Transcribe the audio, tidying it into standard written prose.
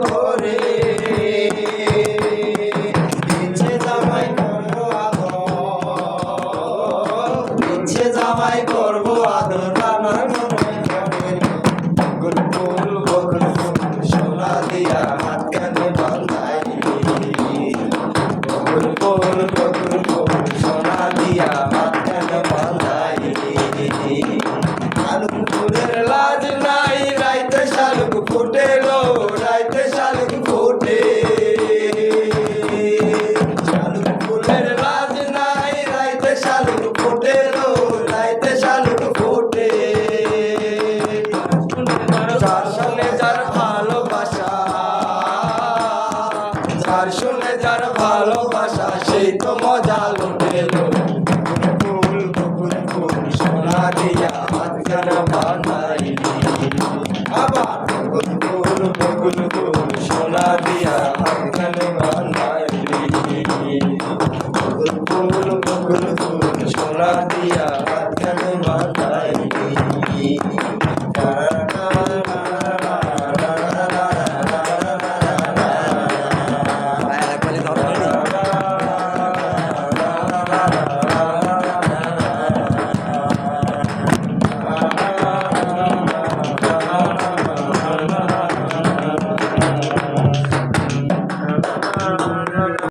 ভরে ইচ্ছে জামাই করবো আদর, ইচ্ছে জামাই করবো আদর আমার মনে পড়ে বকুল ফুল বকুল ফুল সোনা দিয়া হাত কানে বাঁধাই বকুল ফুল বকুল ফুল সোনা দিয়া হাত কানে বাঁধাই শালুক ফুলের লাজ নাই রাইতে শালুক ফুটে গো রাইতে শালুক ফুটে শালুক ফুলের লাজ নাই রাইতে শালুক ফুটে গো রাইতে শালুক ফুটে যার শুনে যার ভালোবাসা যার শুনে যার ভালোবাসা সেই তো মজা লুটে লো ফুল বকুল ফুল সোনা দিয়া হাত কানে বাঁধাইলি আবার বকুল ফুল বকুল ফুল সোনা দিয়া হাত কানে বাঁধাইলি বকুল ফুল বকুল ফুল সোনা দিয়া